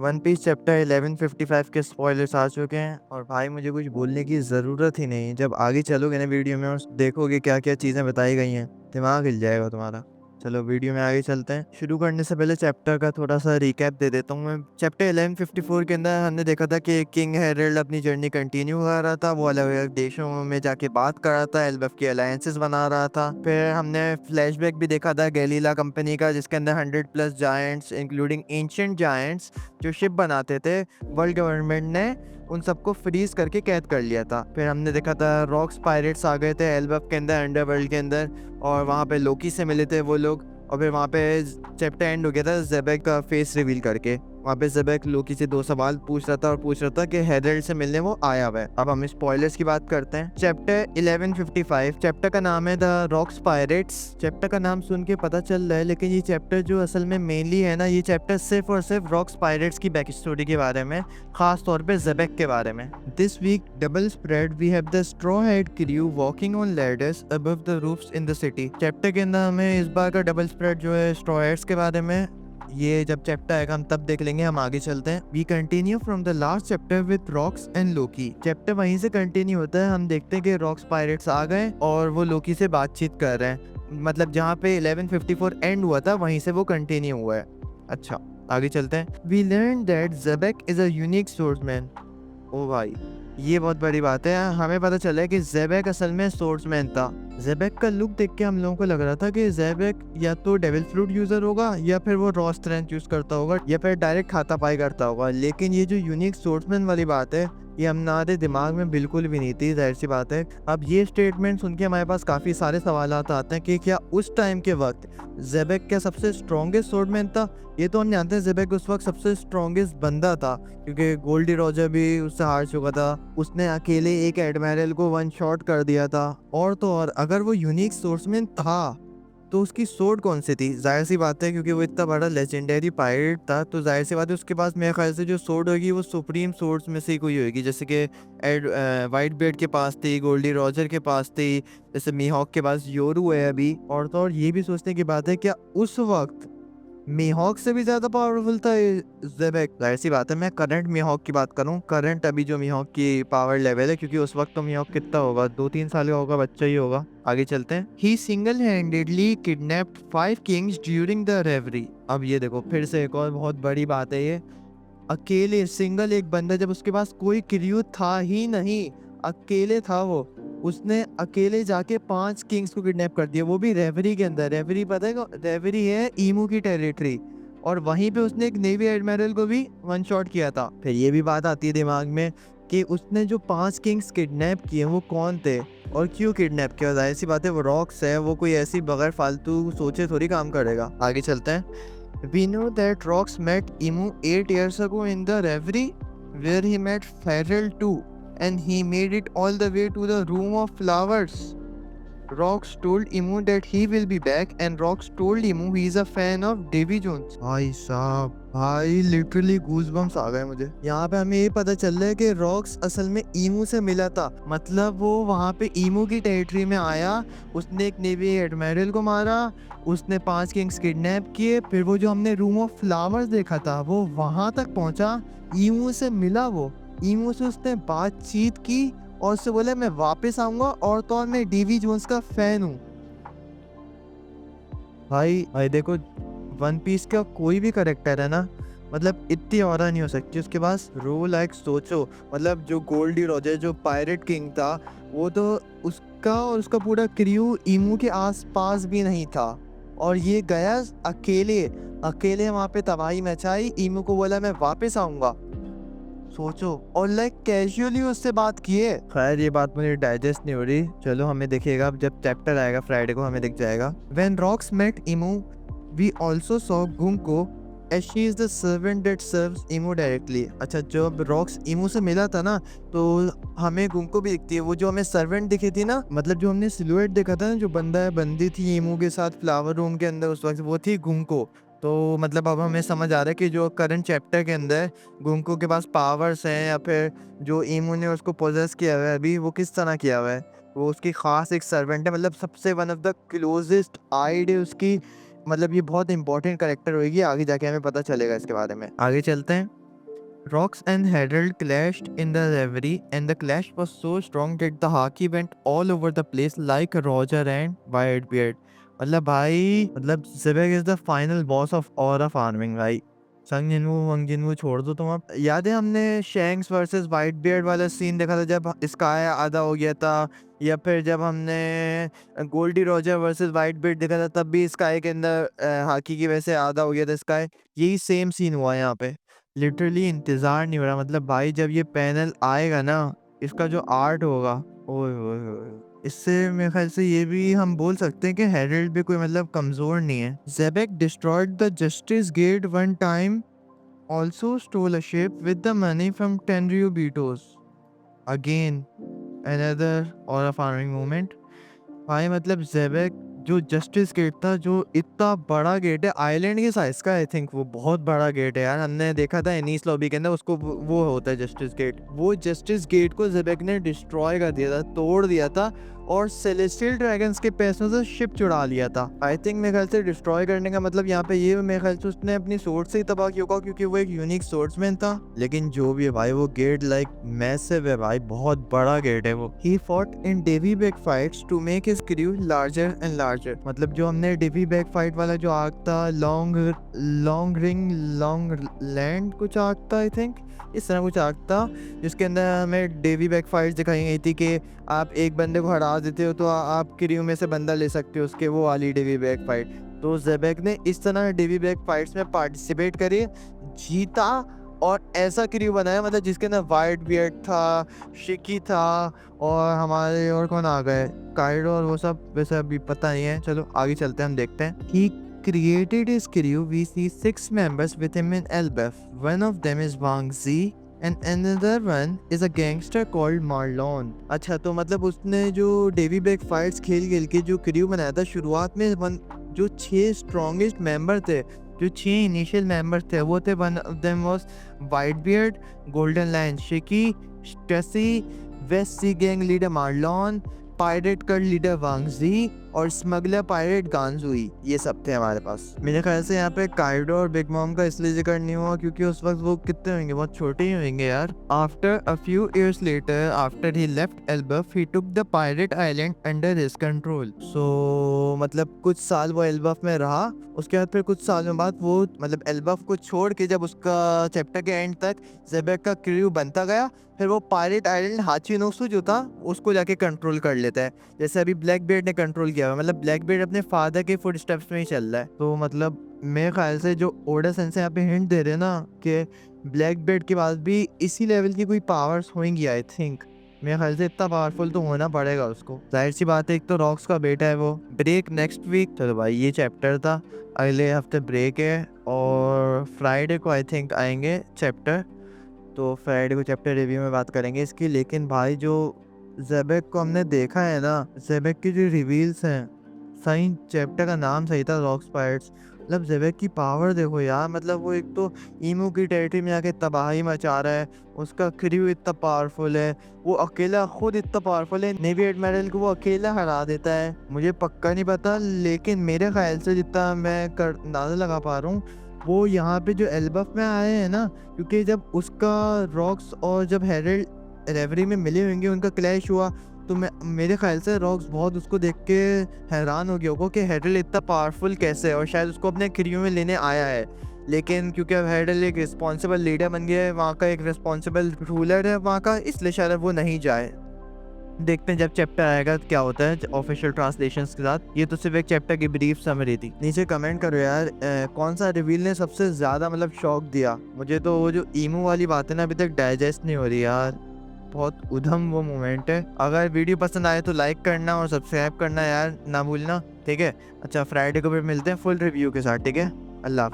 One piece chapter 1155 के spoilers आ चुके हैं और भाई मुझे कुछ बोलने की ज़रूरत ही नहीं। जब आगे चलोगे ना वीडियो में और देखोगे क्या क्या चीज़ें बताई गई हैं, दिमाग हिल जाएगा तुम्हारा। चलो वीडियो में आगे चलते हैं। शुरू करने से पहले चैप्टर का थोड़ा सा रिकैप दे देता हूँ मैं। चैप्टर 1154 के अंदर हमने देखा था कि किंग हेरल्ड अपनी जर्नी कंटिन्यू कर रहा था। वो अलग अलग देशों में जाके बात कर रहा था, एल्बफ की अलायंसेस बना रहा था। फिर हमने फ्लैशबैक भी देखा था गैलीला कंपनी का, जिसके अंदर 100+ जायंट्स इंक्लूडिंग एंशिएंट जायंट्स जो शिप बनाते थे, वर्ल्ड गवर्नमेंट ने उन सबको फ्रीज करके कैद कर लिया था। फिर हमने देखा था रॉक्स पायरेट्स आ गए थे एल्बफ के अंदर, अंडरवर्ल्ड के अंदर, और वहाँ पे लोकी से मिले थे वो लोग। और फिर वहाँ पे चैप्टर एंड हो गया था ज़ेबेक का फेस रिवील करके। वहाँ पे ज़ेबेक लोकी से 2 सवाल पूछ रहा था और पूछ रहा था कि हेरल्ड से मिलने वो आया हुआ है। अब हम स्पॉयलर्स की बात करते हैं। चैप्टर 1155, चैप्टर का नाम है द रॉक्स पायरेट्स। चैप्टर का नाम सुन के पता चल रहा है, लेकिन ये चैप्टर जो असल में मेनली है ना, ये चैप्टर सिर्फ और सिर्फ रॉक्स पायरेट्स की बैक स्टोरी के बारे में, खास तौर पे ज़ेबेक के बारे में। This week double spread we have the Straw Hat crew walking on ladders above the roofs in the city. Chapter के अंदर हमें इस बार का डबल स्प्रेड जो है स्ट्रॉ हेड्स के बारे में, ये जब चैप्टर आएगा हम तब देख लेंगे। हम आगे चलते हैं। We continue from the last chapter with Rocks and Loki. Chapter वहीं से कंटिन्यू होता है। हम देखते हैं कि रॉक्स पायरेट्स आ गए और वो लोकी से बातचीत कर रहे हैं। मतलब जहाँ पे 1154 एंड हुआ था वहीं से वो कंटिन्यू हुआ है। अच्छा, आगे चलते हैं। We learn that Xebec is a unique swordsman. ओ भाई, ये बहुत बड़ी बात है। हमें पता चला है कि ज़ेबेक असल में सोर्समैन था। ज़ेबेक का लुक देख के हम लोगों को लग रहा था कि ज़ेबेक या तो डेविल फ्रूट यूजर होगा, या फिर वो रॉ स्ट्रेंथ यूज करता होगा, या फिर डायरेक्ट खाता पाई करता होगा। लेकिन ये जो यूनिक सोर्समैन वाली बात है, ये हमारे दिमाग में बिल्कुल भी नहीं थी, जाहिर सी बात है। अब ये स्टेटमेंट सुन के हमारे पास काफ़ी सारे सवालात आते हैं कि क्या उस टाइम के वक्त ज़ेबेक क्या सबसे स्ट्रॉन्गेस्ट सोर्समैन था? ये तो हम जानते हैं ज़ेबेक उस वक्त सबसे स्ट्रॉन्गेस्ट बंदा था, क्योंकि गोल्डी रॉजर भी उससे हार चुका था। उसने अकेले एक एडमिरल को वन शॉट कर दिया था। और तो और, अगर वो यूनिक सोर्समैन था तो उसकी सोर्ड कौन सी थी? जाहिर सी बात है, क्योंकि वो इतना बड़ा लेजेंडरी पायरेट था, तो जाहिर सी बात है उसके पास मेरे ख्याल से जो सोर्ड होगी वो सुप्रीम सोर्ड्स में से ही कोई होगी। जैसे कि वाइट बेड के पास थी, गोल्डी रॉजर के पास थी, जैसे मीहॉक के पास योरू है अभी। और तो और ये भी सोचने की बात है, क्या उस वक्त मीहॉक से भी ज्यादा पावरफुल था ज़ेबेक? जाहिर सी बात है, मैं करंट मीहॉक की बात करूं, करंट अभी जो मीहॉक की पावर लेवल है, क्योंकि उस वक्त तो मीहॉक कितना होगा, 2-3 साल का होगा, बच्चा ही होगा। आगे चलते हैं। He single handedly kidnapped 5 kings during the reverie. अब ये देखो, फिर से एक और बहुत बड़ी बात है ये। अकेले सिंगल एक बंदा, जब उसके पास कोई क्रू था ही नहीं, अकेले था वो, उसने अकेले जाके 5 किंग्स को किडनैप कर दिया, वो भी रेवरी के अंदर। रेवरी पता है, रेवरी है ईमू की टेरिटरी, और वहीं पे उसने एक नेवी एडमिरल को भी वन शॉट किया था। फिर ये भी बात आती है दिमाग में कि उसने जो 5 किंग्स किडनैप किए वो कौन थे और क्यों किडनैप किया? जाहिर सी बात है वो रॉक्स है, वो कोई ऐसी बगैर फालतू सोचे थोड़ी काम करेगा। आगे चलते हैं। We know that Rox met Emu 8 years ago in the Reverie, where he met Farrell too, and he made it all the way to the Room of Flowers. Rox told Emu that he will be back, and Rox told Emu he is a fan of Davy Jones. भाई साहब, भाई literally goosebumps आ गए मुझे। यहाँ पे हमें ये पता चल रहा है कि रॉक्स असल में ईमू से मिला था। मतलब वो वहाँ पे ईमू की टेरिटरी में आया, उसने एक नेवी एडमिरल को मारा, उसने 5 किंग्स किडनैप किए, फिर वो जो हमने रूम ऑफ फ्लावर्स देखा था वो वहाँ तक पहुँचा, ईमू से मिला, वो ईमू से उसने बातचीत की और उससे बोला मैं वापस आऊंगा, और तो और मैं डीवी जोन्स का फैन हूँ। भाई देखो, वन पीस का कोई भी करेक्टर है ना, मतलब इतनी और नहीं हो सकती उसके पास। रो लाइक सोचो, मतलब जो गोल्डी रॉजर जो पायरेट किंग था, वो तो उसका और उसका पूरा क्रू ईमू के आसपास भी नहीं था, और ये गया अकेले अकेले वहाँ पे तबाही मचाई, ईमू को बोला मैं वापस आऊंगा। सोचो, और लाइक कैजुअली उससे बात किए। खैर ये बात मुझे डाइजेस्ट नहीं हो रही, चलो हमें देखिएगा, अब जब चैप्टर आएगा फ्राइडे को हमें दिख जाएगा। When Rocks met Emu, we also saw Gunko, as she is the servant that serves Emu directly. अच्छा, जब रॉक्स इमू से मिला था ना, तो हमें गुंको भी दिखती है, वो जो हमें सर्वेंट दिखी थी ना, मतलब जो हमने सिलुएट देखा था ना, जो बंदा बंदी थी इमू के साथ फ्लावर रूम के अंदर उस वक्त, वो थी गुंको। तो मतलब अब हमें समझ आ रहा है कि जो करंट चैप्टर के अंदर गुंको के पास पावर्स हैं, या फिर जो ईमू ने उसको पोजेस किया हुआ है अभी, वो किस तरह किया हुआ है। वो उसकी खास एक सर्वेंट है, मतलब सबसे वन ऑफ द क्लोजेस्ट आइड है उसकी। मतलब ये बहुत इंपॉर्टेंट करेक्टर होगी, आगे जाके हमें पता चलेगा इसके बारे में। आगे चलते हैं। Rox and Herald clashed in the reverie, and the clash was so strong that the haki went all over the place like Roger and Whitebeard. मतलब भाई मतलब Zebek is the final boss of Aura farming भाई। संग जिनवू वंग जिनवू छोड़ दो तुम। अब याद है हमने शैंक्स वर्सेस वाइट बियर्ड वाला सीन देखा था जब स्काई आधा हो गया था, या फिर जब हमने Gol D Roger versus Whitebeard देखा था तब भी स्काई के अंदर हाकी की वजह से आधा हो गया था स्काई। यही सेम सीन हुआ यहाँ पे। लिटरली इंतजार नहीं हो रहा। मतलब भाई जब ये पैनल आएगा ना, इसका जो आर्ट होगा, ओए ओए ओए, इससे मेरे ख्याल से ये भी हम बोल सकते हैं कि हेरल्ड भी कोई मतलब कमजोर नहीं है। Xebec destroyed the justice gate one time, also stole a ship with the money from Tenryubitos. Again, another aura farming moment. भाई मतलब ज़ेबेक जो जस्टिस गेट था, जो इतना बड़ा गेट है आइलैंड के साइज का, आई थिंक वो बहुत बड़ा गेट है यार। हमने देखा था एनीस लॉबी के अंदर, उसको वो होता है जस्टिस गेट। वो जस्टिस गेट को ज़ेबेक ने डिस्ट्रॉय कर दिया था, तोड़ दिया था, और सेलेस्टियल ड्रैगन्स के पैसों से शिप चुरा लिया था। आई थिंक मेरे ख्याल से डिस्ट्रॉय करने का मतलब यहाँ पे ये मेरे ख्याल से उसने अपनी सोर्ड से ही तबाह किया होगा, क्योंकि वो एक यूनिक सोर्ड्समैन था। लेकिन जो भी है भाई, वो गेट लाइक मैसिव है भाई, बहुत बड़ा गेट है वो। He fought in Davy Back fights to make his crew larger and larger. मतलब जो हमने डेवी बैक फाइट वाला जो आर्क था, लॉन्ग रिंग लॉन्ग लैंड कुछ आर्क था, आई थिंक इस तरह कुछ आर्क था, जिसके अंदर हमें डेवी बैक फाइट दिखाई गई थी कि आप एक बंदे को हरा देते हो तो आप क्रू में से बंदा ले सकते हो उसके, वो वाली डेवी बैक फाइट। तो ज़ेबेक ने इस तरह डेवी बैक फाइट्स में पार्टिसिपेट करे, जीता, और ऐसा क्रू बनाया मतलब जिसके अंदर वाइट बियर्ड था, शिकी था, और हमारे और कौन आ गए, काइडो और वो सब, वैसे अभी पता नहीं है। चलो आगे चलते हैं, हम देखते हैं। He created his crew. We see 6 members with him in Elbaf. One of them is Wang Zi and another one is a gangster called Marlon. अच्छा, तो मतलब उसने जो डेवी बैक फाइट्स खेल के जो क्रू बनाया था शुरुआत में, जो 6 स्ट्रॉन्गेस्ट मेंबर थे, जो 6 इनिशियल मेंबर थे, वो थे, one of them was Whitebeard, Golden Lion Shiki, Stussy, West Sea gang leader Marlon, pirate cult leader Wang Zhi, और स्मगलर पायरेट गांजुई। ये सब थे हमारे पास। मेरे ख्याल से यहाँ पे काइडो और बिग मॉम का इसलिए जिक्र नहीं हुआ क्योंकि उस वक्त वो कितने होंगे, बहुत छोटे ही होंगे यार। After a few years later, after he left Elbaph, he took the pirate island under his control. So मतलब कुछ साल वो एल्बफ में रहा, उसके बाद फिर कुछ सालों बाद वो मतलब एल्बफ को छोड़ के जब उसका चैप्टर के एंड तक ज़ेबेक का क्रू बनता गया, फिर वो पायरेट आइलैंड हाचिनोसु जो था उसको जाके कंट्रोल कर लेता है, जैसे अभी ब्लैक बियर्ड ने कंट्रोल किया हुआ। मतलब ब्लैक बियर्ड अपने फादर के फुट स्टेप्स में ही चल रहा है। तो मतलब मेरे ख्याल से जो ओडा सेंसे यहाँ पे हिंट दे रहे हैं ना कि ब्लैक बियर्ड के बाद भी इसी लेवल की कोई पावर्स होंगी, आई थिंक मेरे ख्याल से इतना पावरफुल तो होना पड़ेगा उसको। जाहिर सी बात है, एक तो रॉक्स का बेटा है वो। Break next week. चलो भाई, ये चैप्टर था, अगले हफ्ते ब्रेक है, और फ्राइडे को आई थिंक आएंगे चैप्टर, तो फ्राइडे को चैप्टर रिव्यू में बात करेंगे इसकी। लेकिन भाई जो ज़ेबेक को हमने देखा है ना, ज़ेबेक की जो रिवील्स हैं, सही चैप्टर का नाम सही था, रॉक्स पायरेट्स। मतलब ज़ेबेक की पावर देखो यार, मतलब वो एक तो ईमू की टेरिटरी में आके तबाही मचा रहा है, उसका क्रू इतना पावरफुल है, वो अकेला खुद इतना पावरफुल है, नेवी एडमिरल को वो अकेला हरा देता है। मुझे पक्का नहीं पता, लेकिन मेरे ख्याल से जितना मैं अंदाज़ा लगा पा रहा हूँ, वो यहाँ पे जो एल्बफ में आए हैं ना, क्योंकि जब उसका रॉक्स और जब हेरल्ड रेवरी में मिले होंगे, उनका क्लैश हुआ, तो मेरे ख्याल से रॉक्स बहुत उसको देख के हैरान हो गया होगा कि हेरल्ड इतना पावरफुल कैसे है, और शायद उसको अपने क्रू में लेने आया है। लेकिन क्योंकि अब हेरल्ड एक रिस्पॉन्सिबल लीडर बन गया है, वहाँ का एक रिस्पॉन्सिबल रूलर है वहाँ का, इसलिए शायद वो नहीं जाए। देखते हैं जब चैप्टर आएगा क्या होता है ऑफिशियल ट्रांसलेशंस के साथ। ये तो सिर्फ एक चैप्टर की ब्रीफ समरी थी। नीचे कमेंट करो यार, कौन सा रिवील ने सबसे ज़्यादा मतलब शॉक दिया। मुझे तो वो जो ईमू वाली बात है ना, अभी तक डाइजेस्ट नहीं हो रही यार, बहुत उधम वो मोमेंट है। अगर वीडियो पसंद आए तो लाइक करना और सब्सक्राइब करना यार ना भूलना, ठीक है। अच्छा, फ्राइडे को फिर मिलते हैं फुल रिव्यू के साथ, ठीक है। अल्लाह हाफ़िज़।